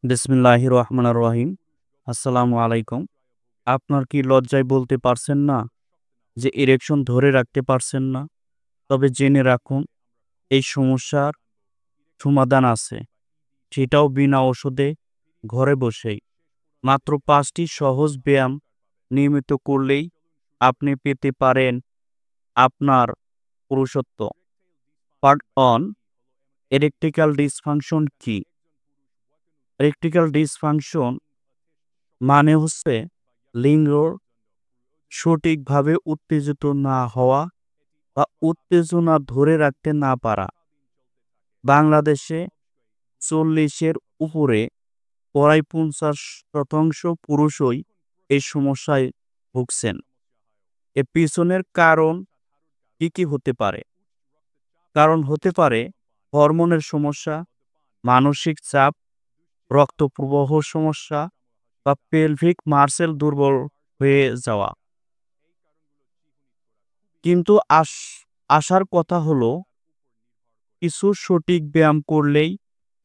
বিসমিল্লাহির রহমানির রহিম। আসসালামু আলাইকুম। আপনার কি লজ্জায় বলতে পারছেন না যে ইরেকশন ধরে রাখতে পারছেন না? তবে জেনে রাখুন এই সমস্যার সমাধান আছে। সেটাও বিনা ওষুধে ঘরে বসেই। মাত্র ৫টি সহজ ব্যায়াম নিয়মিত করলেই আপনি পেতে পারেন আপনার পুরুষত্ব। পার্ট ১, ইরেকটিক্যাল ডিসফাংশন কি? ইরেকটিক্যাল ডিসফাংশন মানে হচ্ছে লিঙ্গ সঠিকভাবে উত্তেজিত না হওয়া বা উত্তেজনা ধরে রাখতে না পারা। বাংলাদেশে ৪০-এর উপরে প্রায় ৫০% পুরুষই এই সমস্যায় ভুগছেন। এর পিছনের কারণ কি কি হতে পারে? কারণ হতে পারে হরমোনের সমস্যা, মানসিক চাপ, রক্ত প্রবাহ সমস্যা বা পেলভিক মাসল দুর্বল হয়ে যাওয়া। কিন্তু আসার কথা হলো কিছু সঠিক ব্যায়াম করলেই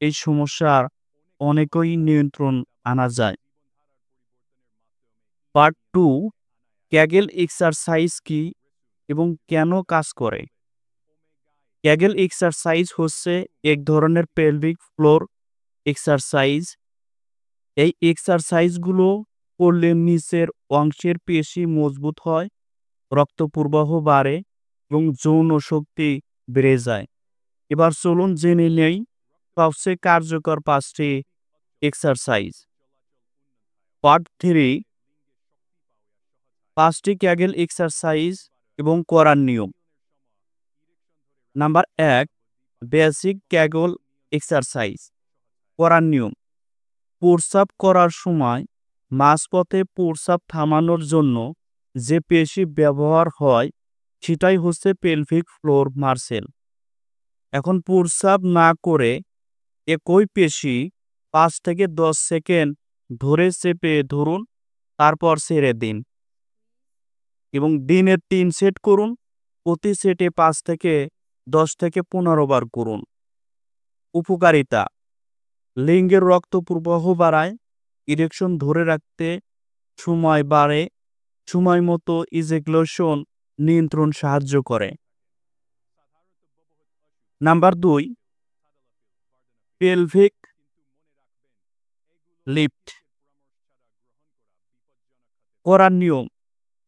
এই সমস্যার অনেকই নিয়ন্ত্রণ আনা যায়। পার্ট ২, ক্যাগেল এক্সারসাইজ কি এবং কেন কাজ করে? ক্যাগেল এক্সারসাইজ হচ্ছে এক ধরনের পেলভিক ফ্লোর এক্সারসাইজ। এই এক্সারসাইজগুলো করলে নিচের অংশের পেশি মজবুত হয়, রক্ত প্রবাহ বাড়ে এবং যৌন শক্তি বেড়ে যায়। এবার চলুন জেনে নেই সবচেয়ে কার্যকর ৫টি এক্সারসাইজ। পার্ট ৩, ৫টি ক্যাগেল এক্সারসাইজ এবং করার নিয়ম। Number ১, basic Kaggle exercise. করার নিয়ম: প্রস্রাব করার সময় মাঝপথে প্রস্রাব থামানোর জন্য যে পেশি ব্যবহার হয় সেটাই হচ্ছে পেলভিক ফ্লোর মাসল। এখন প্রস্রাব না করে একই পেশি ৫ থেকে ১০ সেকেন্ড ধরে চেপে ধরুন, তারপর ছেড়ে দিন এবং দিনে ৩ সেট করুন। প্রতি সেটে ৫ থেকে ১০ থেকে ১৫ বার করুন। উপকারিতা: লিঙ্গের রক্ত প্রবাহ বাড়ায়, ইরেকশন ধরে রাখতে সময় বাড়ে, সময় মতো ইজাকুলেশন নিয়ন্ত্রণ সাহায্য করে। Number ২, pelvic lift. করার নিয়ম: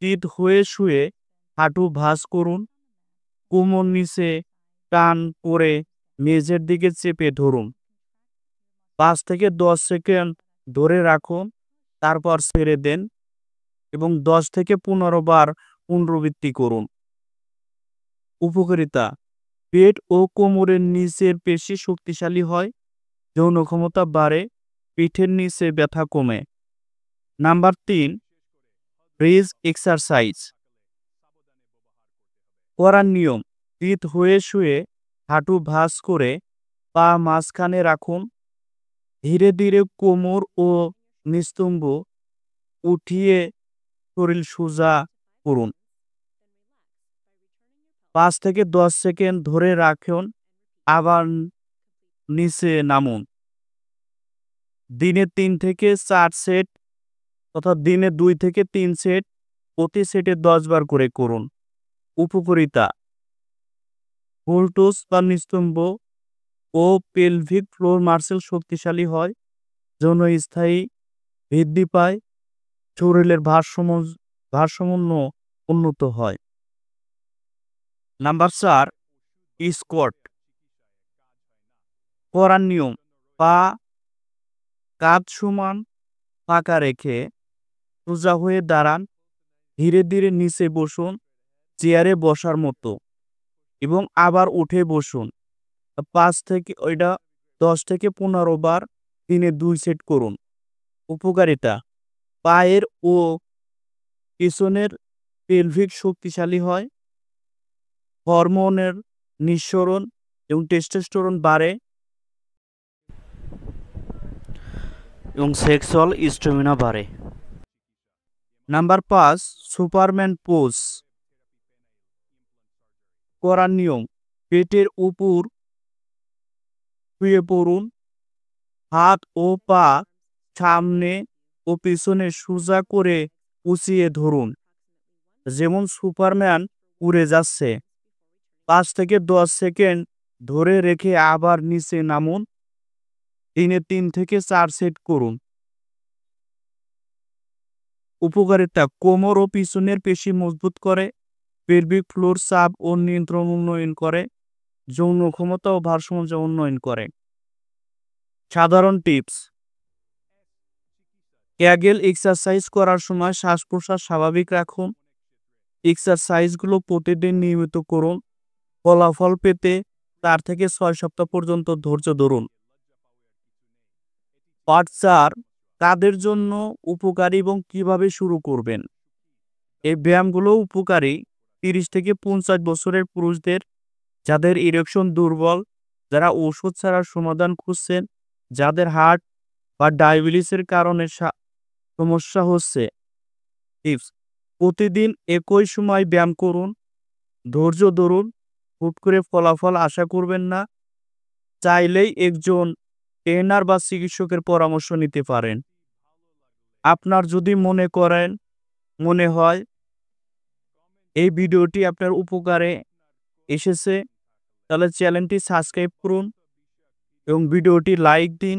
চিত হয়ে শুয়ে হাঁটু ভাঁজ করুন, কোমর নিচে টান করে মেঝের দিকে চেপে ধরুন। ৫ থেকে ১০ সেকেন্ড ধরে রাখুন, তারপর ছেড়ে দেন এবং ১০ থেকে ১৫ বার পুনরাবৃত্তি করুন। উপকারিতা: পেট ও কোমরের নিচের পেশি শক্তিশালী হয়, যৌন ক্ষমতা বাড়ে, পিঠের নিচে ব্যথা কমে। Number ৩, bridge exercise. করার নিয়ম: চিত হয়ে শুয়ে হাঁটু ভাঁজ করে পা মাঝখানে রাখুন, ধীরে ধীরে কোমর ও নিস্তম্ভ উঠিয়ে শরীর সোজা করুন। ৫ থেকে ১০ সেকেন্ড ধরে রাখুন, আবার নিচে নামুন। দিনে ৩ থেকে ৪ সেট অর্থাৎ দিনে ২ থেকে ৩ সেট, প্রতি সেটে ১০ বার করে করুন। উপকারিতা: ভুলটুস বা নিস্তম্ভ ও পেলভিক ফ্লোর মাসল শক্তিশালী হয়, যৌন স্থায়ী বৃদ্ধি পায়, শরীরের ভারসাম্য উন্নত হয়। Number ৪, squat. করার নিয়ম: পা কাঁধ সমান পাকা রেখে সোজা হয়ে দাঁড়ান, ধীরে ধীরে নিচে বসুন চেয়ারে বসার মতো এবং আবার উঠে বসুন। ১০ থেকে ১৫ বার দিনে ২ সেট করুন। উপকারিতা: পায়ের ও পেছনের পেলভিক শক্তিশালী হয়, হরমোনের নিঃসরণ এবং টেস্টোস্টেরন বাড়ে এবং সেক্সুয়াল স্ট্যামিনা বাড়ে। Number ৫, Superman pose. করার নিয়ম: পেটের উপর শুয়ে পড়ুন, হাত ও পা সামনে ও পিছনে সোজা করে উঁচিয়ে ধরুন, যেমন সুপারম্যান উড়ে যাচ্ছে। 5 থেকে 10 সেকেন্ড ধরে রেখে আবার নিচে নামুন। দিনে 3 থেকে 4 সেট করুন। উপকারিতা: কোমর ও পিছনের পেশি মজবুত করে, পেলভিক ফ্লোর চাপ ও নিয়ন্ত্রণ উন্নয়ন করে, যৌন ক্ষমতা ও ভারসাম্য উন্নয়ন করে। সাধারণ টিপস: ক্যাগেল এক্সারসাইজ করার সময় শ্বাস-প্রশ্বাস স্বাভাবিক রাখুন। এক্সারসাইজগুলো প্রতিদিন নিয়মিত করুন। ফলাফল পেতে 4 থেকে 6 সপ্তাহ পর্যন্ত ধৈর্য ধরুন। পার্ট 4, কাদের জন্য উপকারী এবং কিভাবে শুরু করবেন। এই ব্যায়ামগুলো উপকারী 30 থেকে 50 বছরের পুরুষদের, যাদের ইরেকশন দুর্বল, যারা ওষুধ ছাড়া সমাধান খুঁজছেন, যাদের হার্ট বা ডায়াবেটিসের কারণে সমস্যা হচ্ছে। টিপস: প্রতিদিন একই সময় ব্যায়াম করুন। ধৈর্য ধরুন। হুট করে ফলাফল আশা করবেন না। চাইলেই একজন ট্রেনার বা চিকিৎসকের পরামর্শ নিতে পারেন। আপনার যদি মনে হয় এই ভিডিওটি আপনার উপকারে এসেছে, তাহলে চ্যানেলটি সাবস্ক্রাইব করুন এবং ভিডিওটি লাইক দিন।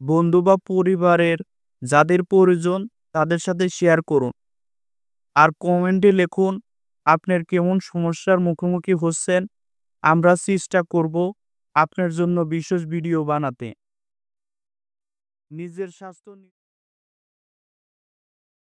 বন্ধু বা পরিবারের যাদের প্রয়োজন তাদের সাথে শেয়ার করুন। আর কমেন্টে লিখুন আপনার কেমন সমস্যার মুখোমুখি হচ্ছেন। আমরা চেষ্টা করব আপনার জন্য বিশেষ ভিডিও বানাতে। নিজের স্বাস্থ্য